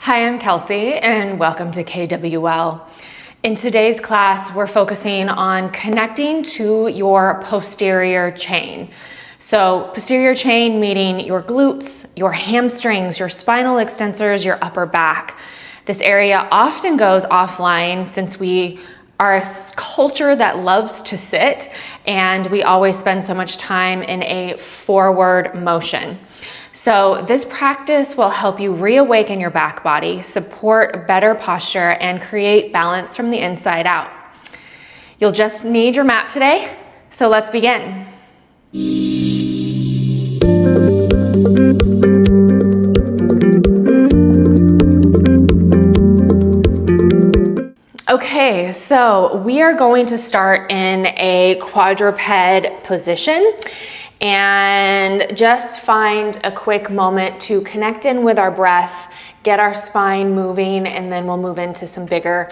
Hi, I'm Kelsey and welcome to KWL. In today's class, we're focusing on connecting to your posterior chain. So posterior chain meaning your glutes, your hamstrings, your spinal extensors, your upper back. This area often goes offline since we are a culture that loves to sit and we always spend so much time in a forward motion. So this practice will help you reawaken your back body, support better posture, and create balance from the inside out. You'll just need your mat today, so let's begin. Okay, so we are going to start in a quadruped position and just find a quick moment to connect in with our breath, get our spine moving, and then we'll move into some bigger,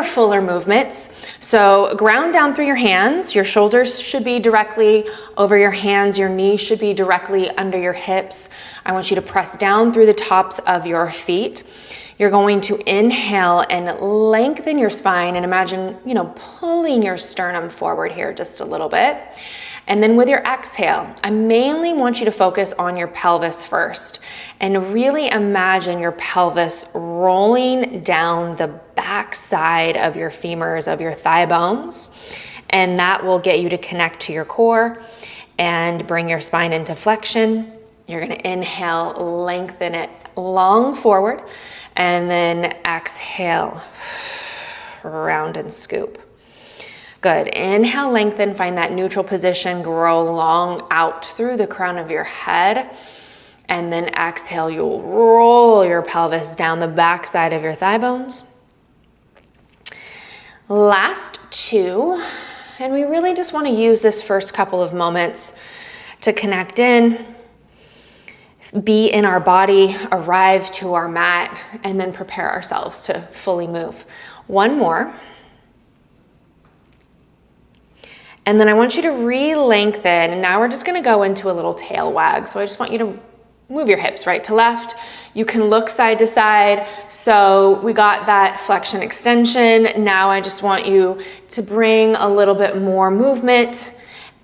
fuller movements. So ground down through your hands. Your shoulders should be directly over your hands. Your knees should be directly under your hips. I want you to press down through the tops of your feet. You're going to inhale and lengthen your spine and imagine, pulling your sternum forward here just a little bit. And then with your exhale, I mainly want you to focus on your pelvis first and really imagine your pelvis rolling down the back side of your femurs, of your thigh bones. And that will get you to connect to your core and bring your spine into flexion. You're gonna inhale, lengthen it long forward, and then exhale, round and scoop. Good. Inhale, lengthen, find that neutral position, grow long out through the crown of your head. And then exhale, you'll roll your pelvis down the back side of your thigh bones. Last two. And we really just want to use this first couple of moments to connect in, be in our body, arrive to our mat, and then prepare ourselves to fully move. One more. And then I want you to re-lengthen, and now we're just gonna go into a little tail wag. So I just want you to move your hips right to left. You can look side to side. So we got that flexion extension. Now I just want you to bring a little bit more movement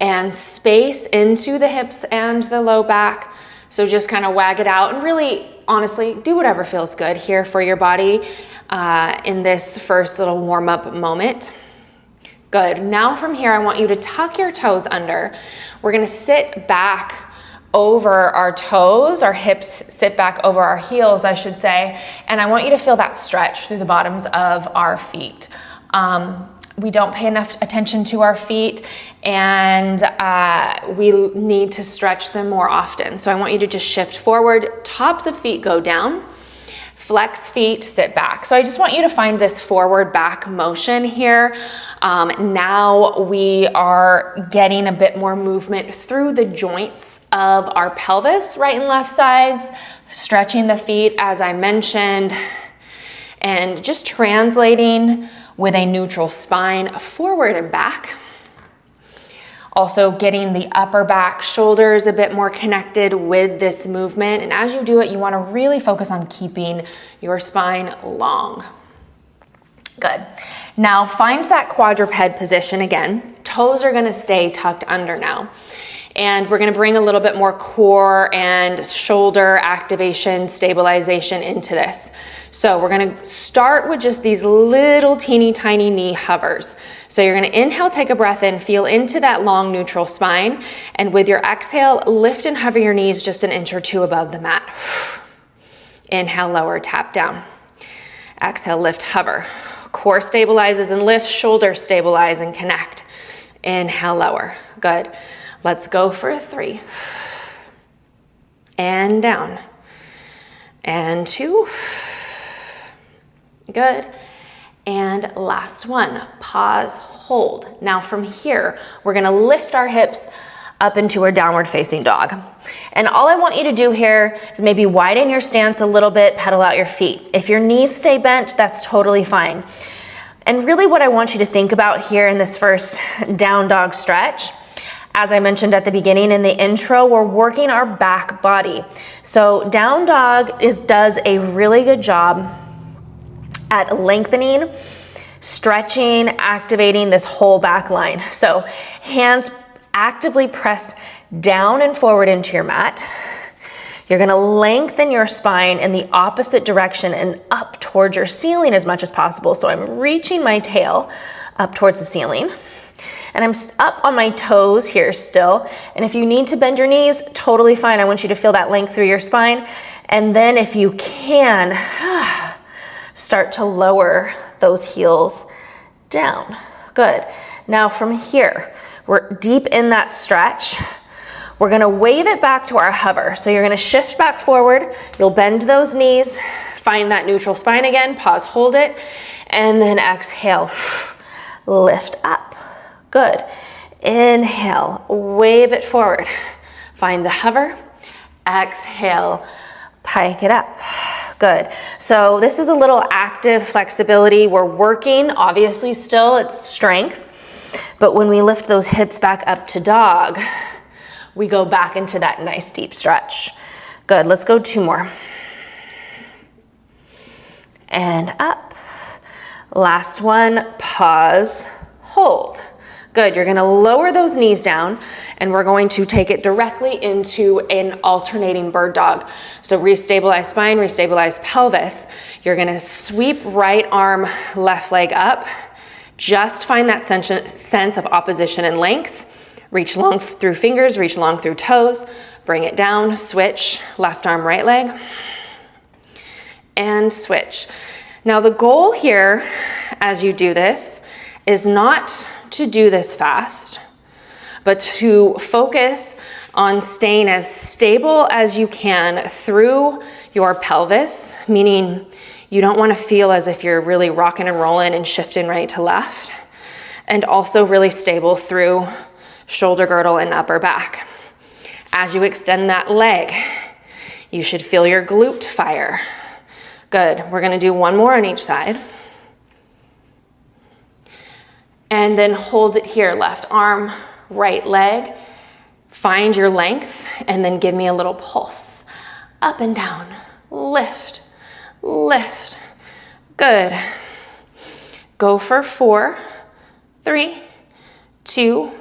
and space into the hips and the low back. So just kind of wag it out and really, honestly, do whatever feels good here for your body in this first little warm-up moment. Good. Now from here, I want you to tuck your toes under. We're going to sit back over our toes, our hips sit back over our heels, I should say. And I want you to feel that stretch through the bottoms of our feet. We don't pay enough attention to our feet and we need to stretch them more often. So I want you to just shift forward, tops of feet go down. Flex feet, sit back. So I just want you to find this forward back motion here. Now we are getting a bit more movement through the joints of our pelvis, right and left sides, stretching the feet as I mentioned, and just translating with a neutral spine forward and back. Also getting the upper back, shoulders a bit more connected with this movement. And as you do it, you want to really focus on keeping your spine long. Good. Now find that quadruped position again. Toes are going to stay tucked under now. And we're going to bring a little bit more core and shoulder activation, stabilization into this. So we're going to start with just these little teeny tiny knee hovers. So you're going to inhale, take a breath in, feel into that long neutral spine. And with your exhale, lift and hover your knees just an inch or two above the mat. Inhale, lower, tap down. Exhale, lift, hover. Core stabilizes and lifts, shoulders stabilize and connect. Inhale, lower. Good. Let's go for 3. And down. And 2. Good. And last one. Pause, hold. Now from here, we're going to lift our hips up into a downward facing dog. And all I want you to do here is maybe widen your stance a little bit, pedal out your feet. If your knees stay bent, that's totally fine. And really what I want you to think about here in this first down dog stretch, As I mentioned at the beginning in the intro, we're working our back body. So down dog does a really good job at lengthening, stretching, activating this whole back line. So hands actively press down and forward into your mat. You're gonna lengthen your spine in the opposite direction and up towards your ceiling as much as possible. So I'm reaching my tail up towards the ceiling. And I'm up on my toes here still. And if you need to bend your knees, totally fine. I want you to feel that length through your spine. And then if you can, start to lower those heels down. Good. Now from here, we're deep in that stretch. We're gonna wave it back to our hover. So you're gonna shift back forward. You'll bend those knees, find that neutral spine again, pause, hold it, and then exhale, lift up. Good. Inhale, wave it forward. Find the hover, exhale, pike it up. Good. So this is a little active flexibility. We're working, obviously still, it's strength. But when we lift those hips back up to dog, we go back into that nice deep stretch. Good, let's go 2 more. And up. Last one, pause, hold. Good, you're gonna lower those knees down and we're going to take it directly into an alternating bird dog. So restabilize spine, restabilize pelvis. You're gonna sweep right arm, left leg up. Just find that sense of opposition and length. Reach long through fingers, reach long through toes, bring it down, switch, left arm, right leg, and switch. Now the goal here, as you do this, is not to do this fast, but to focus on staying as stable as you can through your pelvis, meaning you don't want to feel as if you're really rocking and rolling and shifting right to left, and also really stable through shoulder girdle and upper back. As you extend that leg, you should feel your glute fire. Good, we're gonna do 1 more on each side. And then hold it here, left arm, right leg. Find your length and then give me a little pulse. Up and down, lift, lift. Good. Go for 4, 3, 2,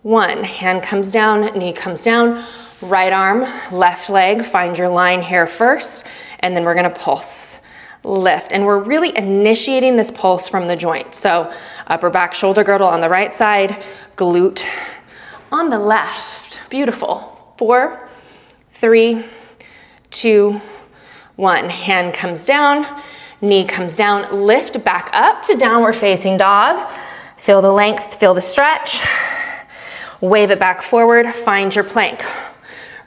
1. Hand comes down, knee comes down, right arm, left leg. Find your line here first, and then we're gonna pulse, lift. And we're really initiating this pulse from the joint. So upper back shoulder girdle on the right side, glute on the left. Beautiful. 4, 3, 2, 1. Hand comes down, knee comes down, lift back up to downward facing dog. Feel the length, feel the stretch. Wave it back forward, find your plank.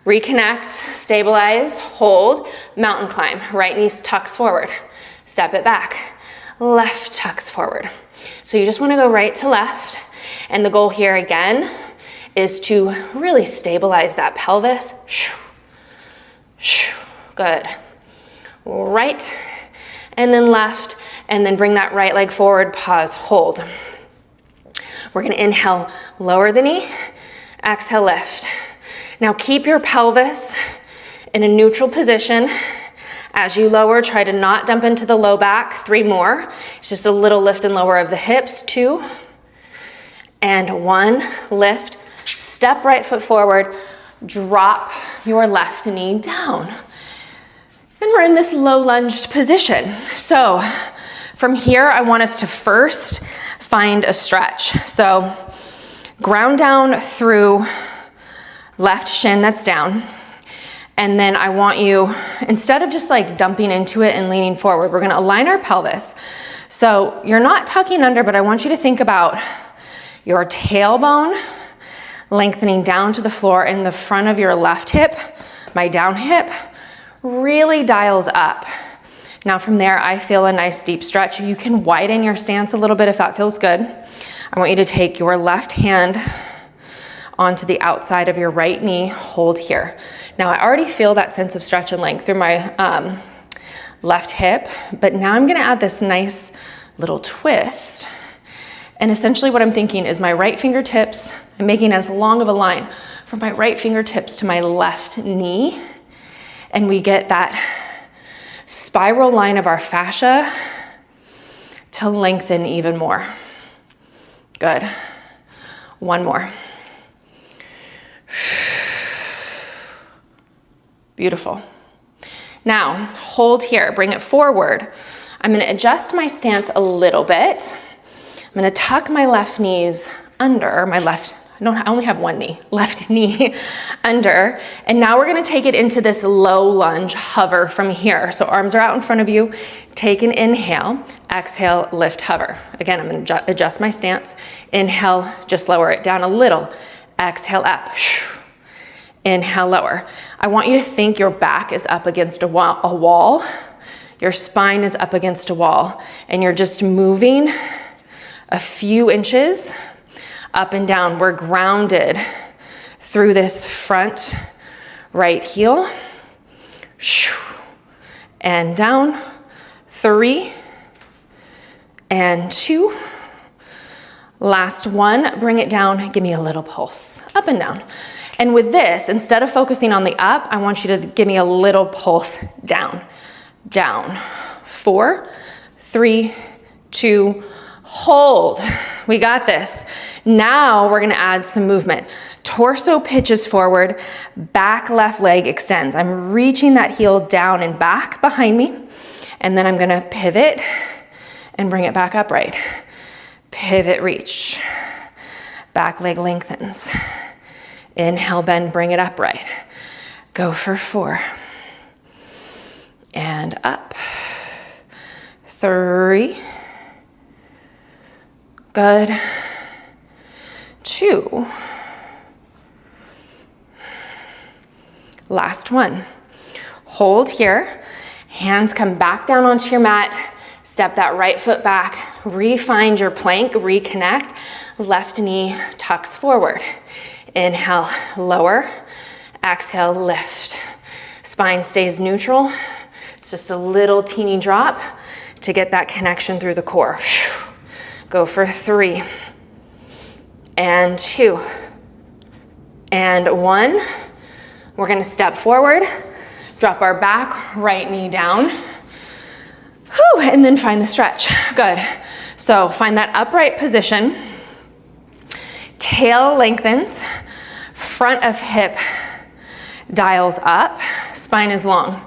Reconnect, stabilize, hold, mountain climb. Right knee tucks forward. Step it back, left tucks forward. So you just wanna go right to left. And the goal here again is to really stabilize that pelvis. Good. Right, and then left, and then bring that right leg forward, pause, hold. We're gonna inhale, lower the knee, exhale, lift. Now keep your pelvis in a neutral position. As you lower, try to not dump into the low back. 3 more. It's just a little lift and lower of the hips. 2, and 1, lift. Step right foot forward, drop your left knee down. And we're in this low lunged position. So from here, I want us to first find a stretch. So ground down through left shin that's down. And then I want you, instead of just like dumping into it and leaning forward, we're gonna align our pelvis. So you're not tucking under, but I want you to think about your tailbone lengthening down to the floor, and the front of your left hip, my down hip, really dials up. Now from there, I feel a nice deep stretch. You can widen your stance a little bit if that feels good. I want you to take your left hand onto the outside of your right knee, hold here. Now I already feel that sense of stretch and length through my left hip, but now I'm gonna add this nice little twist. And essentially what I'm thinking is my right fingertips I'm making as long of a line from my right fingertips to my left knee. And we get that spiral line of our fascia to lengthen even more. Good. One more. Beautiful. Now, hold here, bring it forward. I'm gonna adjust my stance a little bit. I'm gonna tuck my left knees under, I only have one knee, left knee under. And now we're gonna take it into this low lunge hover from here. So arms are out in front of you, take an inhale, exhale, lift, hover. Again, I'm gonna adjust my stance. Inhale, just lower it down a little. Exhale, up. Inhale, lower. I want you to think your back is up against a wall. Your spine is up against a wall, and you're just moving a few inches up and down. We're grounded through this front right heel. And down. 3 and 2. Last one, bring it down, give me a little pulse, up and down. And with this, instead of focusing on the up, I want you to give me a little pulse down, down. 4, 3, 2, hold. We got this. Now we're gonna add some movement. Torso pitches forward, back left leg extends. I'm reaching that heel down and back behind me, and then I'm gonna pivot and bring it back upright. Pivot, reach. Back leg lengthens. Inhale, bend, bring it upright. Go for 4. And up. 3. Good. 2. Last one. Hold here. Hands come back down onto your mat. Step that right foot back. Re-find your plank, reconnect. Left knee tucks forward. Inhale, lower. Exhale, lift. Spine stays neutral. It's just a little teeny drop to get that connection through the core. Go for 3 and 2 and 1. We're gonna step forward, drop our back, right knee down. And then find the stretch. Good. So find that upright position. Tail lengthens. Front of hip dials up. Spine is long.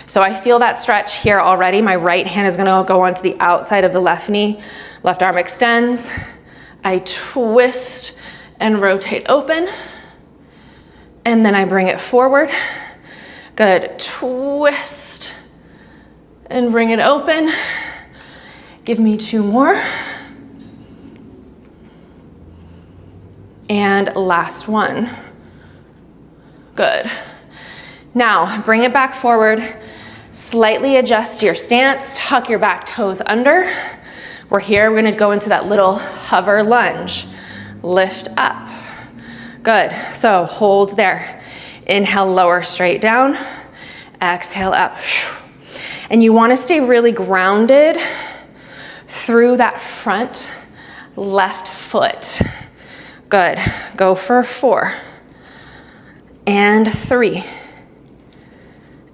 So I feel that stretch here already. My right hand is gonna go onto the outside of the left knee. Left arm extends. I twist and rotate open. And then I bring it forward. Good. Twist and bring it open. Give me 2 more. And last one. Good. Now, bring it back forward. Slightly adjust your stance. Tuck your back toes under. We're here. We're going to go into that little hover lunge. Lift up. Good. So hold there. Inhale, lower straight down. Exhale, up. And you want to stay really grounded through that front left foot. Good. Go for 4 and 3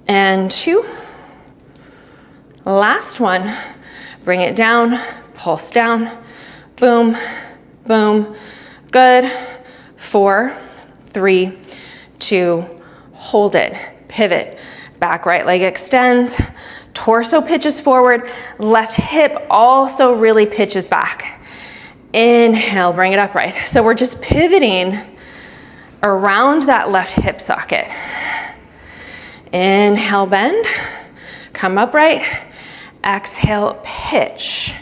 and 2. Last one. Bring it down, pulse down. Boom, boom. Good. 4, 3, 2. Hold it. Pivot. Back right leg extends. Torso pitches forward. Left hip also really pitches back. Inhale, bring it upright. So we're just pivoting around that left hip socket. Inhale, bend. Come upright. Exhale, pitch.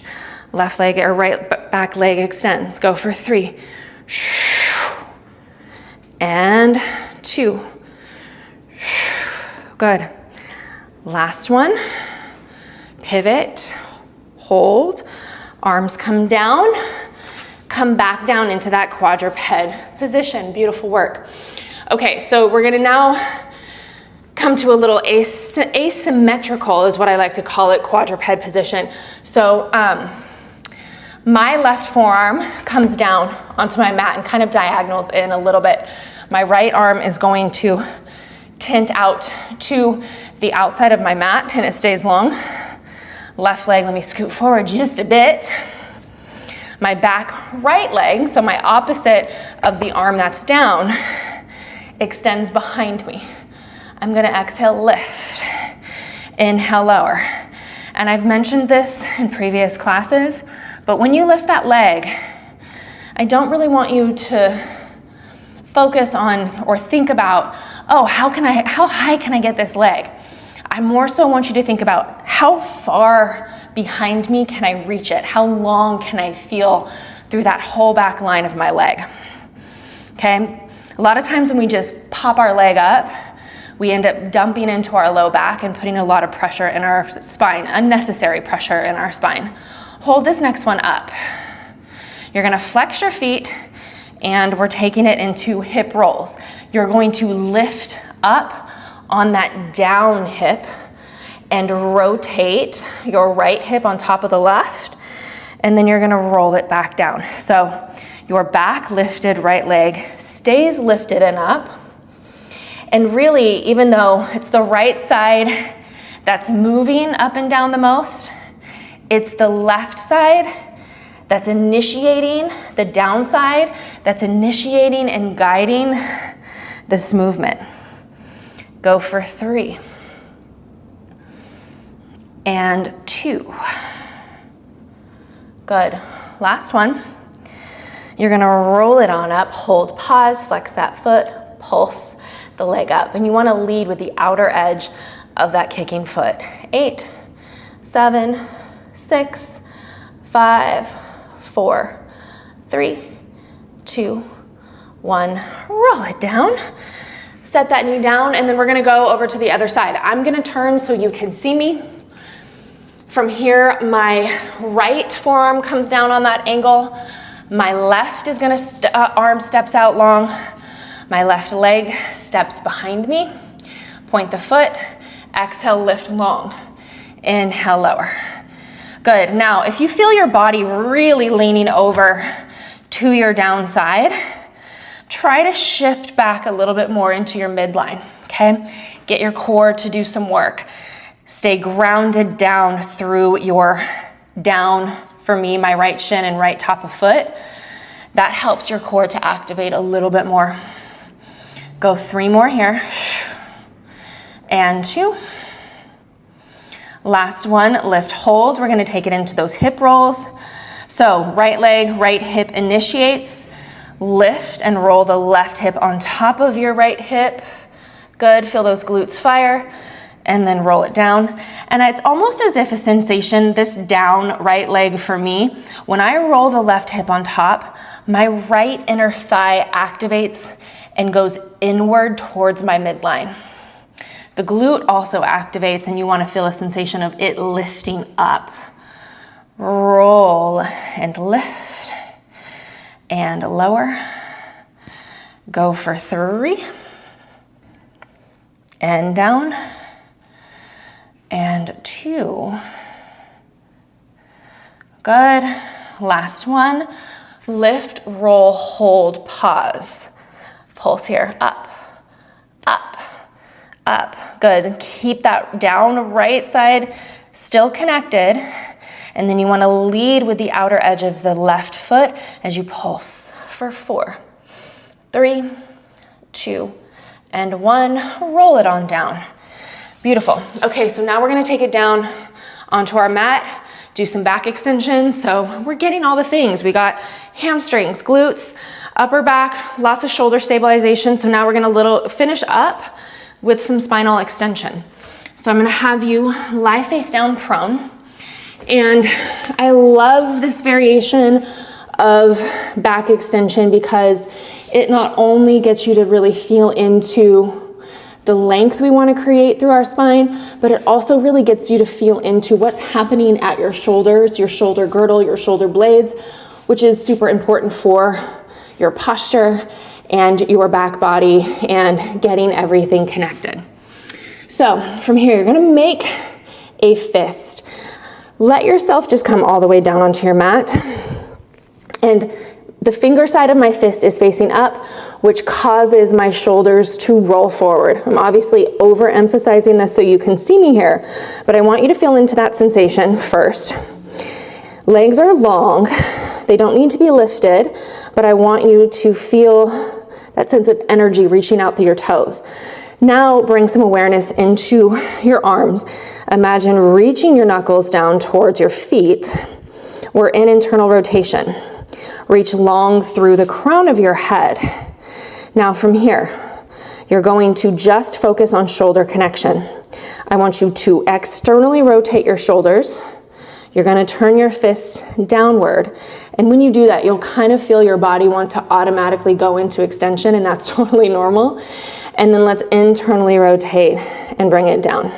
Left leg or right back leg extends. Go for 3. And 2. Good. Last one. Pivot. Hold. Arms come down. Come back down into that quadruped position. Beautiful work. Okay, so we're gonna now come to a little asymmetrical is what I like to call it, quadruped position. So My left forearm comes down onto my mat and kind of diagonals in a little bit. My right arm is going to tint out to the outside of my mat and it stays long. Left leg, let me scoot forward just a bit. My back right leg, so my opposite of the arm that's down, extends behind me. I'm gonna exhale, lift. Inhale, lower. And I've mentioned this in previous classes, but when you lift that leg, I don't really want you to focus on or think about, oh, how high can I get this leg? I more so want you to think about how far behind me can I reach it? How long can I feel through that whole back line of my leg? Okay, a lot of times when we just pop our leg up, we end up dumping into our low back and putting a lot of pressure in our spine, unnecessary pressure in our spine. Hold this next one up. You're gonna flex your feet and we're taking it into hip rolls. You're going to lift up on that down hip and rotate your right hip on top of the left, and then you're gonna roll it back down. So your back lifted right leg stays lifted and up. And really, even though it's the right side that's moving up and down the most, it's the left side that's initiating, the downside that's initiating and guiding this movement. Go for 3 and 2. Good. Last one. You're gonna roll it on up, hold, pause, flex that foot, pulse the leg up. And you wanna lead with the outer edge of that kicking foot. 8, 7, 6, 5, 4, 3, 2, 1. Roll it down. Set that knee down, and then we're gonna go over to the other side. I'm gonna turn so you can see me. From here, my right forearm comes down on that angle. My left is gonna, arm steps out long. My left leg steps behind me. Point the foot, exhale, lift long. Inhale, lower. Good, now if you feel your body really leaning over to your downside, try to shift back a little bit more into your midline, okay? Get your core to do some work. Stay grounded down through your down, for me, my right shin and right top of foot. That helps your core to activate a little bit more. Go 3 more here. And 2. Last one, lift, hold. We're gonna take it into those hip rolls. So right leg, right hip initiates. Lift and roll the left hip on top of your right hip. Good, feel those glutes fire. And then roll it down. And it's almost as if a sensation, this down right leg for me, when I roll the left hip on top, my right inner thigh activates and goes inward towards my midline. The glute also activates, and you want to feel a sensation of it lifting up. Roll and lift and lower. Go for 3 and down. And 2. Good. Last one. Lift, roll, hold, pause. Pulse here. Up, up, up. Good. Keep that down right side still connected. And then you want to lead with the outer edge of the left foot as you pulse for 4, 3, 2, and 1. Roll it on down. Beautiful. Okay, so now we're gonna take it down onto our mat, do some back extensions. So we're getting all the things. We got hamstrings, glutes, upper back, lots of shoulder stabilization. So now we're gonna finish up with some spinal extension. So I'm gonna have you lie face down prone. And I love this variation of back extension because it not only gets you to really feel into the length we want to create through our spine, but it also really gets you to feel into what's happening at your shoulders, your shoulder girdle, your shoulder blades, which is super important for your posture and your back body and getting everything connected. So from here, you're gonna make a fist. Let yourself just come all the way down onto your mat. And the finger side of my fist is facing up, which causes my shoulders to roll forward. I'm obviously overemphasizing this so you can see me here, but I want you to feel into that sensation first. Legs are long. They don't need to be lifted, but I want you to feel that sense of energy reaching out through your toes. Now bring some awareness into your arms. Imagine reaching your knuckles down towards your feet. We're in internal rotation. Reach long through the crown of your head. Now from here, you're going to just focus on shoulder connection. I want you to externally rotate your shoulders. You're going to turn your fists downward. And when you do that, you'll kind of feel your body want to automatically go into extension, and that's totally normal. And then let's internally rotate and bring it down.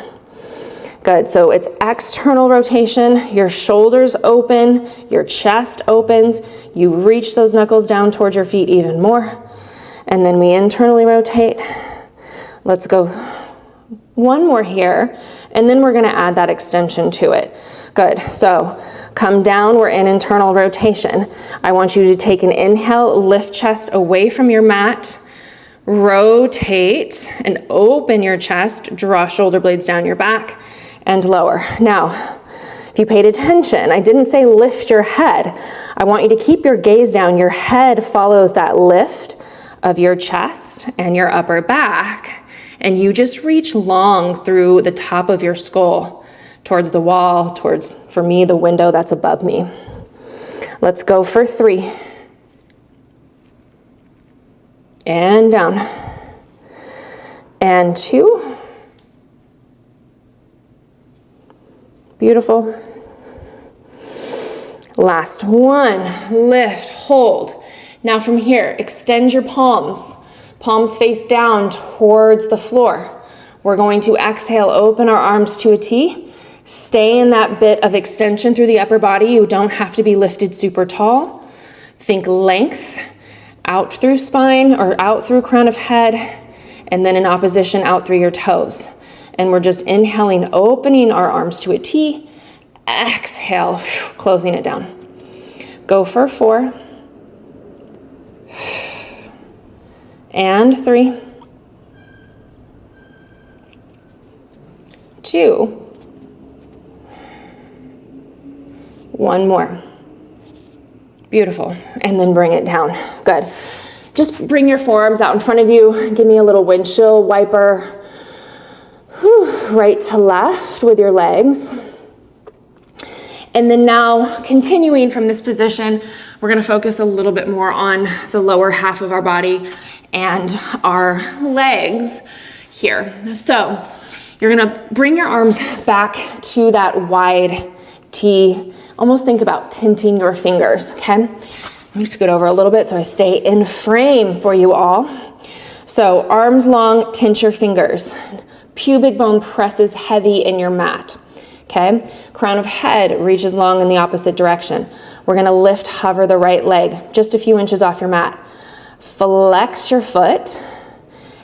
Good, so it's external rotation, your shoulders open, your chest opens, you reach those knuckles down towards your feet even more, and then we internally rotate. Let's go one more here, and then we're gonna add that extension to it. Good, so come down, we're in internal rotation. I want you to take an inhale, lift chest away from your mat, rotate and open your chest, draw shoulder blades down your back, and lower. Now, if you paid attention, I didn't say lift your head. I want you to keep your gaze down. Your head follows that lift of your chest and your upper back, and you just reach long through the top of your skull towards the wall, towards, for me, the window that's above me. Let's go for 3. And down. And 2. Beautiful. Last one, lift, hold. Now from here, extend your palms. Palms face down towards the floor. We're going to exhale, open our arms to a T. Stay in that bit of extension through the upper body. You don't have to be lifted super tall. Think length, out through spine or out through crown of head, and then in opposition out through your toes. And we're just inhaling, opening our arms to a T. Exhale, closing it down. Go for 4. And 3. 2. 1 more. Beautiful. And then bring it down. Good. Just bring your forearms out in front of you. Give me a little windshield wiper. Right to left with your legs. And then now, continuing from this position, we're gonna focus a little bit more on the lower half of our body and our legs here. So you're gonna bring your arms back to that wide T. Almost think about tinting your fingers, okay? Let me scoot over a little bit so I stay in frame for you all. So arms long, tint your fingers. Pubic bone presses heavy in your mat, okay? Crown of head reaches long in the opposite direction. We're gonna lift, hover the right leg just a few inches off your mat. Flex your foot,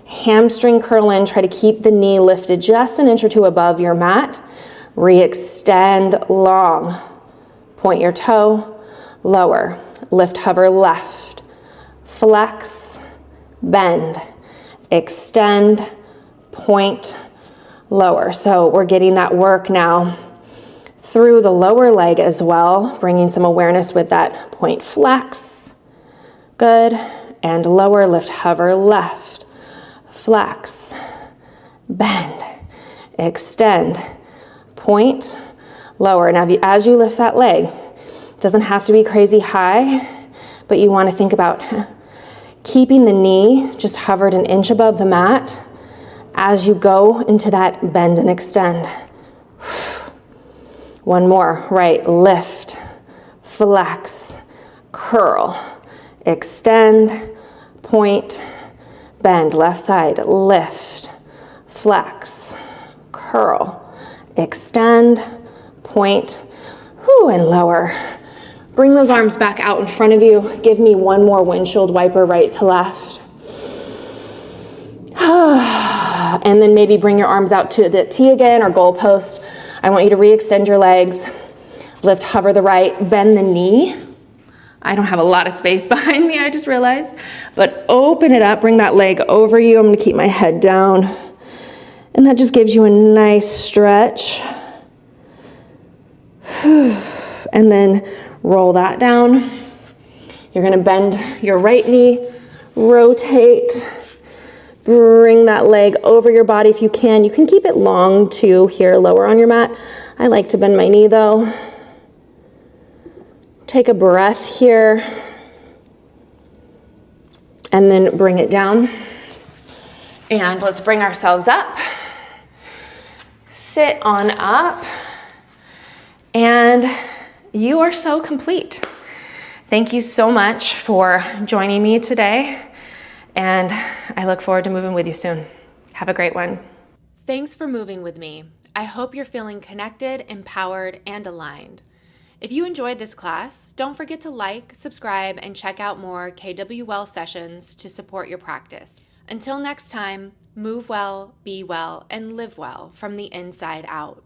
hamstring curl in, try to keep the knee lifted just an inch or 2 above your mat. Re-extend long. Point your toe, lower. Lift, hover left. Flex, bend, extend, point, lower. So we're getting that work now through the lower leg as well, bringing some awareness with that point flex. Good. And lower, lift, hover left. Flex, bend, extend, point, lower. Now, as you lift that leg, it doesn't have to be crazy high, but you want to think about keeping the knee just hovered an inch above the mat as you go into that bend and extend. 1 more, right, lift, flex, curl, extend, point, bend, left side, lift, flex, curl, extend, point, and lower. Bring those arms back out in front of you. Give me 1 more windshield wiper, right to left. And then maybe bring your arms out to the T again or goalpost. I want you to re-extend your legs. Lift, hover the right, bend the knee. I don't have a lot of space behind me, I just realized. But open it up, bring that leg over you. I'm gonna keep my head down. And that just gives you a nice stretch. And then roll that down. You're gonna bend your right knee, rotate, bring that leg over your body if you can. You can keep it long too here, lower on your mat. I like to bend my knee though. Take a breath here and then bring it down. And let's bring ourselves up. Sit on up. And you are so complete. Thank you so much for joining me today. And I look forward to moving with you soon. Have a great one. Thanks for moving with me. I hope you're feeling connected, empowered, and aligned. If you enjoyed this class, don't forget to like, subscribe, and check out more KWL sessions to support your practice. Until next time, move well, be well, and live well from the inside out.